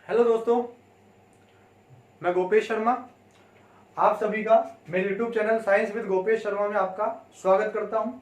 Hello दोस्तों, मैं गोपेश शर्मा आप सभी का मेरे YouTube channel science with Gopesh Sharma में आपका स्वागत करता हूं।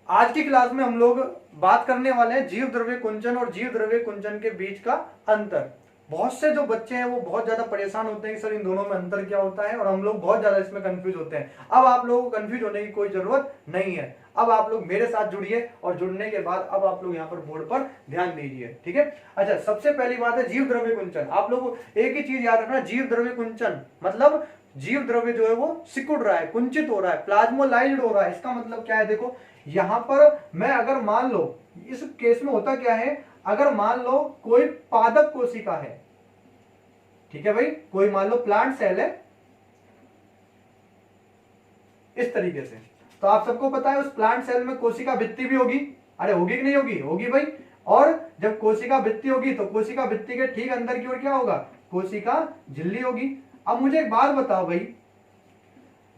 आज की क्लास में हम लोग बात करने वाले हैं जीव द्रव्य कुंचन और जीव द्रव्य कुंचन के बीच का अंतर। बहुत से जो बच्चे हैं वो बहुत ज्यादा परेशान होते हैं कि सर इन दोनों में अंतर क्या होता है, और हम लोग बहुत ज्यादा इसमें कंफ्यूज होते हैं। अब आप लोगों को कंफ्यूज होने की कोई जरूरत नहीं है। अब आप लोग मेरे साथ जुड़िए और जुड़ने के बाद अब आप लोग यहाँ पर बोर्ड पर ध्यान दीजिए, ठीक है। अच्छा, सबसे पहली बात है जीव द्रव्य कुंचन। आप लोग एक ही चीज याद रखना, जीव द्रव्य कुंचन मतलब जीव द्रव्य जो है वो सिकुड़ रहा है, कुंचित हो रहा है, प्लाज्मोलाइज्ड हो रहा है। इसका मतलब क्या है, देखो यहां पर मैं अगर मान लो, इस केस में होता क्या है, अगर मान लो कोई पादप कोशिका है, ठीक है भाई, कोई मान लो प्लांट सेल है इस तरीके से, तो आप सबको पता है उस प्लांट सेल में कोशिका भित्ति भी होगी। अरे होगी कि नहीं होगी? होगी भाई। और जब कोशिका भित्ति होगी तो कोशिका भित्ति के ठीक अंदर की ओर क्या होगा? कोशिका झिल्ली होगी। अब मुझे एक बात बताओ भाई,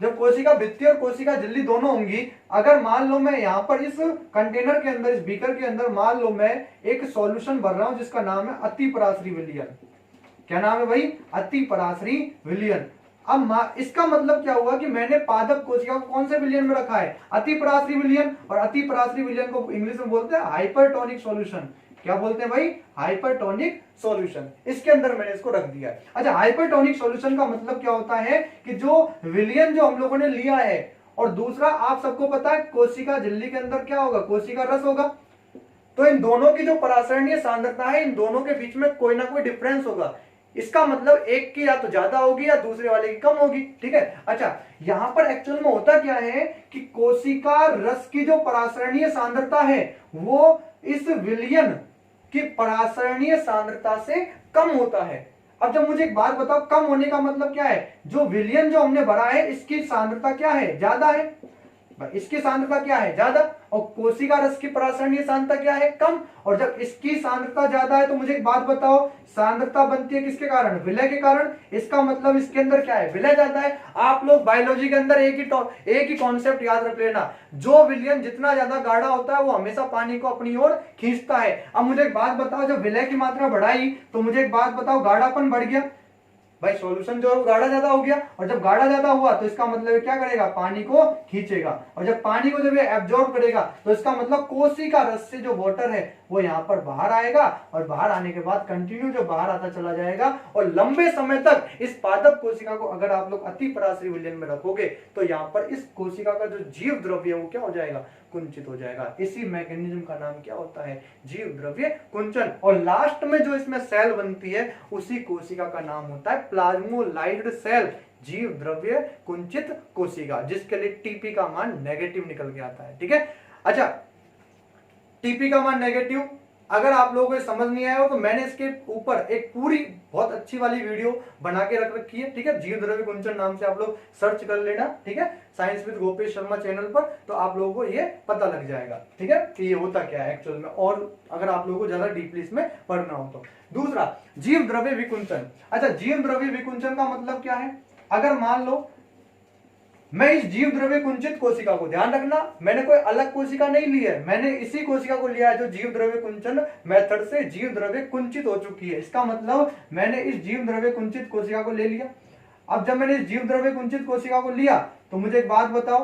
जब कोशिका भित्ति और कोशिका झिल्ली दोनों होंगी, अगर मान लो मैं यहां पर इस कंटेनर के अंदर, इस बीकर के अंदर मान लो मैं एक सॉल्यूशन भर रहा हूं जिसका नाम है अतिपराश्री विलयन। क्या नाम है भाई? अतिपराश्री विलयन। अब इसका मतलब क्या हुआ कि मैंने पादप कोशिका को कौन से विलयन में रखा है? अतिपराश्री विलयन। और अतिपराश्री विलयन को इंग्लिश में बोलते हैं हाइपरटोनिक सॉल्यूशन। क्या बोलते हैं भाई? Hypertonic solution. इसके अंदर मैंने इसको रख दिया। अच्छा, हाइपरटोनिक सॉल्यूशन का मतलब क्या होता है कि जो विलयन जो हम लोगों ने लिया है, और दूसरा आप सबको पता है कोशिका झिल्ली के अंदर क्या होगा? कोशिका रस होगा। तो इन दोनों की जो परासरणीय सांद्रता है, इन दोनों के बीच में कोई ना कोई डिफरेंस होगा। इसका मतलब एक की या तो ज्यादा होगी या दूसरे वाले की कम होगी, ठीक है। अच्छा, यहां पर एक्चुअल में होता क्या है कि कोशिका रस की जो परासरणीय सांद्रता है वो इस विलयन की परासरणीय सांद्रता से कम होता है। अब जब मुझे एक बात बताओ, कम होने का मतलब क्या है? जो विलयन जो हमने भरा है इसकी सांद्रता क्या है? ज्यादा है। इसकी सांद्रता क्या है? ज्यादा। और कोशिका रस की परासरणीय सांद्रता क्या है? कम। और जब इसकी सांद्रता ज्यादा है तो मुझे एक बात बताओ, सांद्रता बनती है किसके कारण? विलय के कारण। इसका मतलब इसके अंदर क्या है? विलय ज्यादा है। आप लोग बायोलॉजी के अंदर एक ही कॉन्सेप्ट याद रख लेना, जो विलयन जितना ज्यादा गाढ़ा होता है वो हमेशा पानी को अपनी ओर खींचता है। अब मुझे एक बात बताओ, जब विलय की मात्रा बढ़ाई तो मुझे एक बात बताओ, गाढ़ापन बढ़ गया भाई, सॉल्यूशन जो है वो गाढ़ा ज्यादा हो गया। और जब गाढ़ा ज्यादा हुआ तो इसका मतलब क्या करेगा? पानी को खींचेगा। और जब पानी को जब ये एब्जॉर्ब करेगा तो इसका मतलब कोशिका रस से जो वाटर है वो यहाँ पर बाहर आएगा, और बाहर आने के बाद कंटिन्यू जो बाहर आता चला जाएगा, और लंबे समय तक इस पादप कोशिका को अगर आप लोग अतिपराश्री विलयन में रखोगे तो यहाँ पर इस कोशिका का जो जीव द्रव्य है वो क्या हो जाएगा? कुंचित हो जाएगा। इसी मैकेनिज्म का नाम क्या होता है? जीव द्रव्य कुंचन। और लास्ट में जो इसमें सेल बनती है उसी कोशिका का नाम होता है प्लाज्मोलाइज्ड सेल, जीव द्रव्य कुंचित कोशिका, जिसके लिए टीपी का मान नेगेटिव निकल के आता है, ठीक है। अच्छा, टीपी का मान नेगेटिव अगर आप लोगों को समझ नहीं आया हो तो मैंने इसके ऊपर एक पूरी बहुत अच्छी वाली वीडियो बना के रख रखी है, ठीक है। जीव द्रव्य कुंचन नाम से आप लोग सर्च कर लेना, ठीक है, science with Gopesh Sharma channel पर, तो आप लोगों को ये पता लग जाएगा, ठीक है, कि ये होता क्या है एक्चुअल में, और अगर आप लोगों को ज्यादा डीपली इसमें पढ़ना हो तो। दूसरा, जीव द्रव्य विकुंचन। अच्छा, जीव द्रव्य विकुंचन का मतलब क्या है? अगर मान लो मैं इस जीव द्रव्य कुंचित कोशिका को, ध्यान रखना मैंने कोई अलग कोशिका नहीं ली है, मैंने इसी कोशिका को लिया है जो जीव द्रव्य कुंचन मेथड से जीव द्रव्य कुंचित हो चुकी है। इसका मतलब मैंने इस जीव द्रव्य कुंचित कोशिका को ले लिया। अब जब मैंने इस जीव द्रव्य कुंचित कोशिका को लिया तो मुझे एक बात बताओ,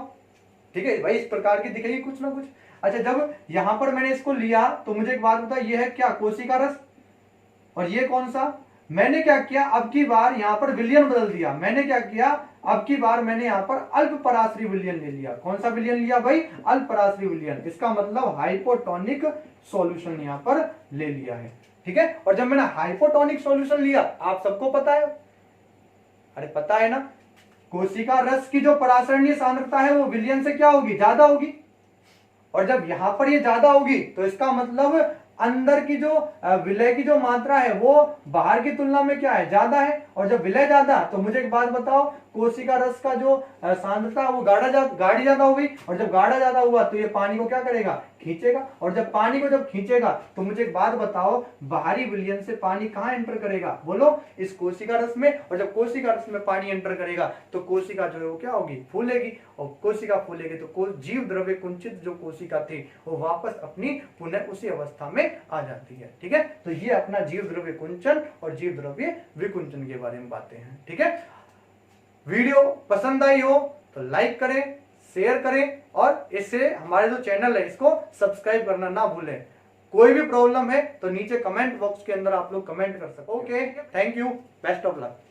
ठीक है भाई, इस प्रकार की दिखेगी कुछ ना कुछ। अच्छा, जब यहां पर मैंने इसको लिया तो मुझे एक बात बताओ, ये है क्या? कोशिका रस। और ये कौन सा? मैंने क्या किया, अब की बार यहां पर विलयन बदल दिया। मैंने क्या किया, अब की बार मैंने यहां पर अल्पपराश्री विलयन ले लिया। कौन सा विलयन लिया भाई? अल्पपराश्री विलयन। इसका मतलब हाइपोटोनिक सॉल्यूशन यहां पर ले लिया है, ठीक है। और जब मैंने हाइपोटोनिक सॉल्यूशन लिया, आप सबको पता है, अरे पता है ना, कोशिका रस की जो परासरणीय सांद्रता है वो विलयन से क्या होगी? ज्यादा होगी। और जब यहां पर ये ज्यादा होगी तो इसका मतलब अंदर की जो विलय की जो मात्रा है वो बाहर की तुलना में क्या है? ज्यादा है। और जब विलय ज्यादा, तो मुझे एक बात बताओ, कोशिका रस का जो सांद्रता वो गाढ़ी ज्यादा हो गई, और जब गाढ़ा ज्यादा हुआ तो ये पानी को क्या करेगा, खींचेगा। और जब पानी को जब खींचेगा तो मुझे एक बात बताओ, बाहरी विलयन से पानी कहाँ एंटर करेगा, बोलो, इस कोशिका रस में। और जब कोशिका रस में पानी एंटर करेगा तो कोशिका जो है वो क्या होगी, फूलेगी। और कोशिका फूलेगी तो जीव द्रव्य कुंचित जो कोशिका थी वो वापस अपनी पुनः उसी अवस्था में आ जाती है। ठीक है, तो ये अपना जीव द्रव्य कुंचन और जीव द्रव्य विकुंचन के बारे में बातें हैं। ठीक है, वीडियो पसंद आई हो तो लाइक करें, शेयर करें, और इससे हमारे जो चैनल है इसको सब्सक्राइब करना ना भूलें। कोई भी प्रॉब्लम है तो नीचे कमेंट बॉक्स के अंदर आप लोग कमेंट कर सकते हो। Okay, thank you, best of luck.